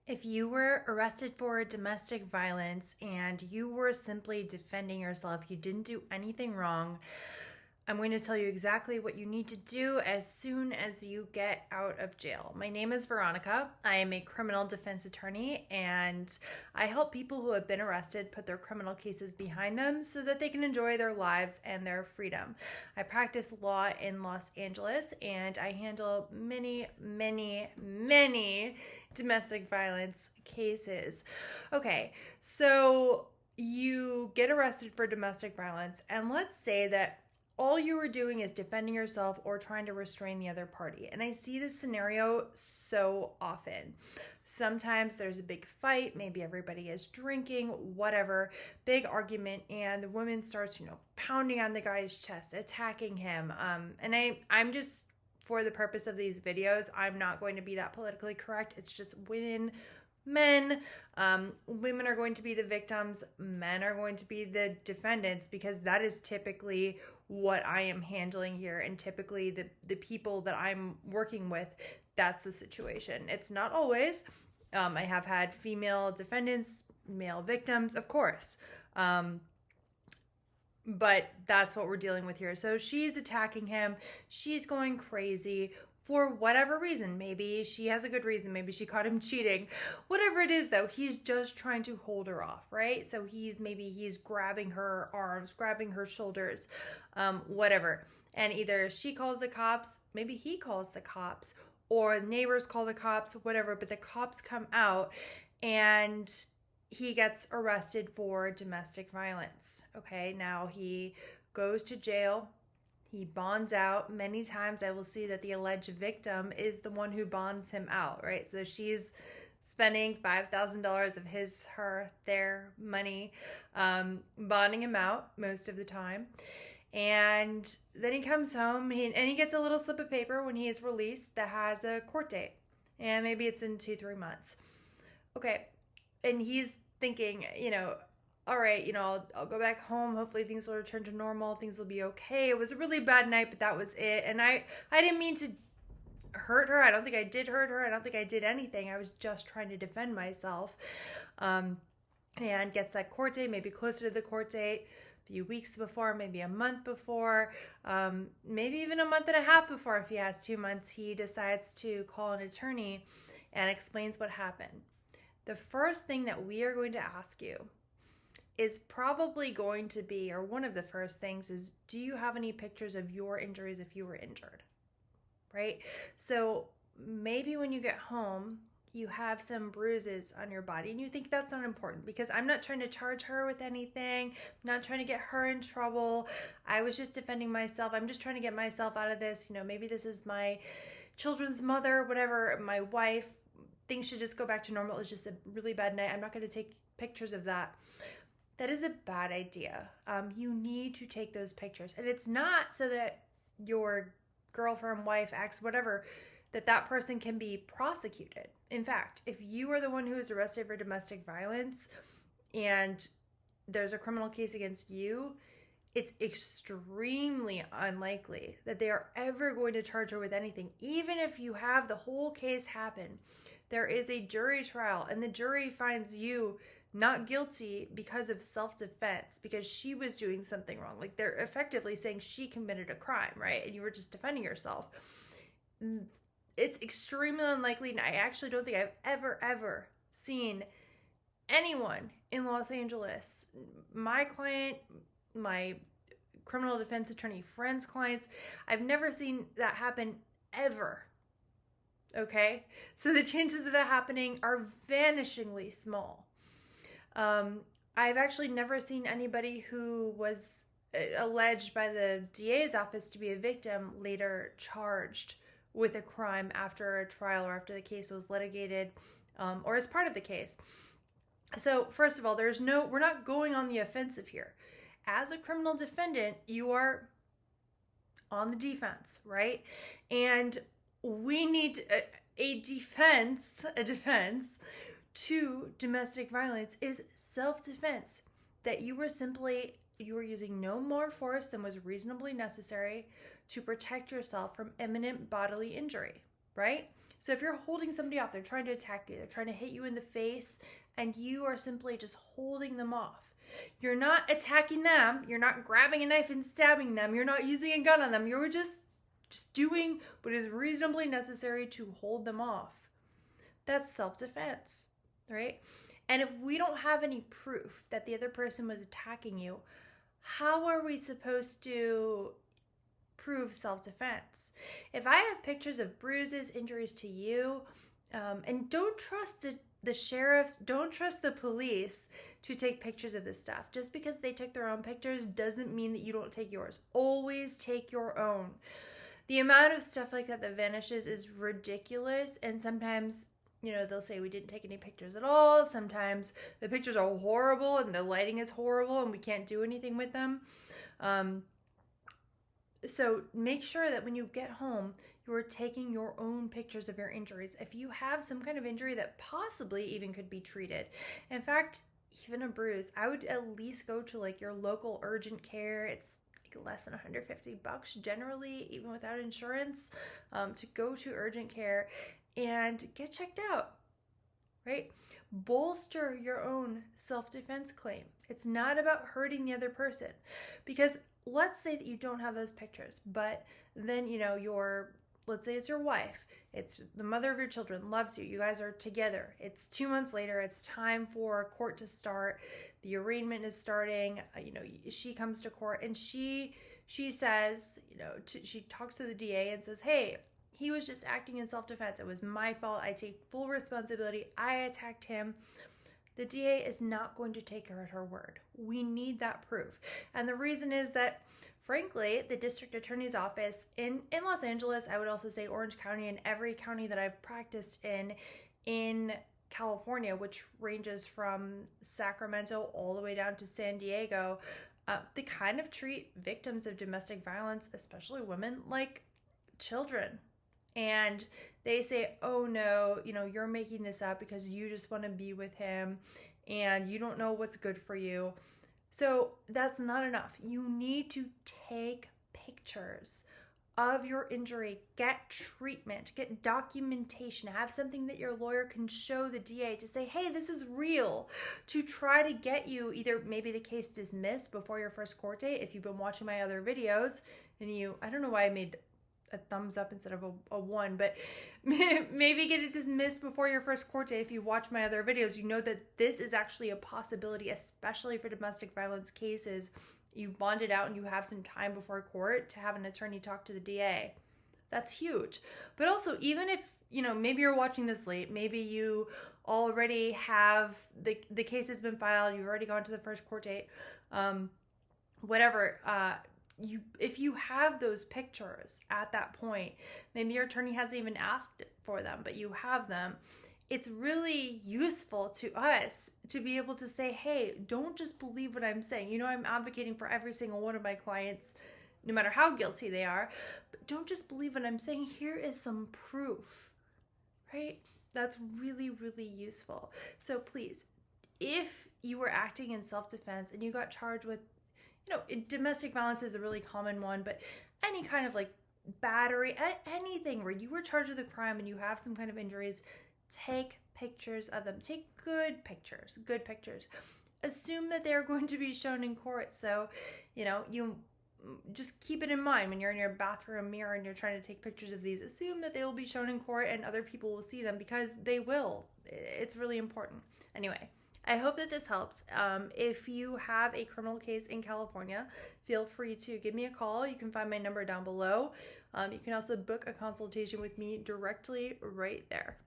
If you were arrested for domestic violence and you were simply defending yourself, you didn't do anything wrong, I'm going to tell you exactly what you need to do as soon as you get out of jail. My name is Veronica. I am a criminal defense attorney, and I help people who have been arrested put their criminal cases behind them so that they can enjoy their lives and their freedom. I practice law in Los Angeles, and I handle many, many, many domestic violence cases. Okay, so you get arrested for domestic violence, and let's say that all you were doing is defending yourself or trying to restrain the other party. And I see this scenario so often. Sometimes there's a big fight, maybe everybody is drinking, whatever, big argument, and the woman starts, pounding on the guy's chest, attacking him. I'm just, for the purpose of these videos, I'm not going to be that politically correct. It's just women, men. Women are going to be the victims, men are going to be the defendants, because that is typically what I am handling here, and typically the people that I'm working with, that's the situation. It's not always. I have had female defendants, male victims, of course. But that's what we're dealing with here. So she's attacking him. She's going crazy for whatever reason. Maybe she has a good reason. Maybe she caught him cheating. Whatever it is, though, he's just trying to hold her off, right? So he's grabbing her arms, grabbing her shoulders, whatever. And either she calls the cops, maybe he calls the cops, or neighbors call the cops, whatever. But the cops come out, and he gets arrested for domestic violence. Okay, now he goes to jail. He bonds out. Many times I will see that the alleged victim is the one who bonds him out, right? So she's spending $5,000 of his, her, their money, bonding him out most of the time. And then he comes home and he gets a little slip of paper when he is released that has a court date. And maybe it's in 2-3 months. Okay, and he's thinking, all right, I'll go back home. Hopefully things will return to normal. Things will be okay. It was a really bad night, but that was it. And I didn't mean to hurt her. I don't think I did hurt her. I don't think I did anything. I was just trying to defend myself. And gets that court date, maybe closer to the court date, a few weeks before, maybe a month before, maybe even a month and a half before. If he has 2 months, he decides to call an attorney and explains what happened. The first thing that we are going to ask you is probably going to be, or one of the first things is, do you have any pictures of your injuries if you were injured? Right? So maybe when you get home, you have some bruises on your body and you think that's not important, because I'm not trying to charge her with anything. I'm not trying to get her in trouble. I was just defending myself. I'm just trying to get myself out of this. Maybe this is my children's mother, whatever, my wife. Things should just go back to normal. It was just a really bad night. I'm not going to take pictures of that. That is a bad idea. You need to take those pictures. And it's not so that your girlfriend, wife, ex, whatever, that person can be prosecuted. In fact, if you are the one who is arrested for domestic violence and there's a criminal case against you, it's extremely unlikely that they are ever going to charge her with anything. Even if you have the whole case happen, there is a jury trial and the jury finds you not guilty because of self-defense, because she was doing something wrong. Like, they're effectively saying she committed a crime, right? And you were just defending yourself. It's extremely unlikely, and I actually don't think I've ever seen anyone in Los Angeles, my client, my criminal defense attorney friends' clients, I've never seen that happen ever. Okay? So the chances of that happening are vanishingly small. I've actually never seen anybody who was alleged by the DA's office to be a victim later charged with a crime after a trial or after the case was litigated, or as part of the case. So first of all, we're not going on the offensive here. As a criminal defendant, you are on the defense, right? And we need a defense to domestic violence is self-defense, that you were using no more force than was reasonably necessary to protect yourself from imminent bodily injury, right? So if you're holding somebody off, they're trying to attack you, they're trying to hit you in the face, and you are simply just holding them off. You're not attacking them. You're not grabbing a knife and stabbing them. You're not using a gun on them. You're just doing what is reasonably necessary to hold them off. That's self-defense, right? And if we don't have any proof that the other person was attacking you, how are we supposed to prove self-defense? If I have pictures of bruises, injuries to you, and don't trust the sheriffs, don't trust the police to take pictures of this stuff. Just because they took their own pictures doesn't mean that you don't take yours. Always take your own. The amount of stuff like that vanishes is ridiculous, and sometimes, you know, they'll say we didn't take any pictures at all. Sometimes the pictures are horrible and the lighting is horrible and we can't do anything with them. So make sure that when you get home, you're taking your own pictures of your injuries. If you have some kind of injury that possibly even could be treated. In fact, even a bruise, I would at least go to like your local urgent care. It's like less than $150 generally, even without insurance, to go to urgent care and get checked out, right? Bolster your own self-defense claim. It's not about hurting the other person, because let's say that you don't have those pictures, but then, you know, let's say it's your wife, it's the mother of your children, loves you, you guys are together, it's 2 months later, it's time for court to start, the arraignment is starting, you know, she comes to court and she says, you know, she talks to the DA and says, hey, he was just acting in self-defense, it was my fault, I take full responsibility, I attacked him. The DA is not going to take her at her word. We need that proof. And the reason is that, frankly, the district attorney's office in Los Angeles, I would also say Orange County, and every county that I've practiced in California, which ranges from Sacramento all the way down to San Diego, they kind of treat victims of domestic violence, especially women, like children. And they say, oh no, you know, you're making this up because you just want to be with him and you don't know what's good for you. So that's not enough. You need to take pictures of your injury, get treatment, get documentation, have something that your lawyer can show the DA to say, hey, this is real, to try to get you either maybe the case dismissed before your first court date. If you've been watching my other videos and I don't know why I made a thumbs up instead of a 1, but maybe get it dismissed before your first court date. If you watch my other videos, you know that this is actually a possibility, especially for domestic violence cases. You bond it out and you have some time before court to have an attorney talk to the DA. That's huge. But also, even if, you know, maybe you're watching this late, maybe you already have, the case has been filed, you've already gone to the first court date, whatever, if you have those pictures at that point, maybe your attorney hasn't even asked for them, but you have them, it's really useful to us to be able to say, hey, don't just believe what I'm saying. You know, I'm advocating for every single one of my clients, no matter how guilty they are, but don't just believe what I'm saying. Here is some proof, right? That's really, really useful. So please, if you were acting in self-defense and you got charged with, you know, domestic violence is a really common one, but any kind of like battery, anything where you were charged with a crime and you have some kind of injuries, take pictures of them. Take good pictures. Assume that they're going to be shown in court. So, you know, you just keep it in mind when you're in your bathroom mirror and you're trying to take pictures of these. Assume that they will be shown in court and other people will see them, because they will. It's really important. Anyway, I hope that this helps. If you have a criminal case in California, feel free to give me a call. You can find my number down below. You can also book a consultation with me directly right there.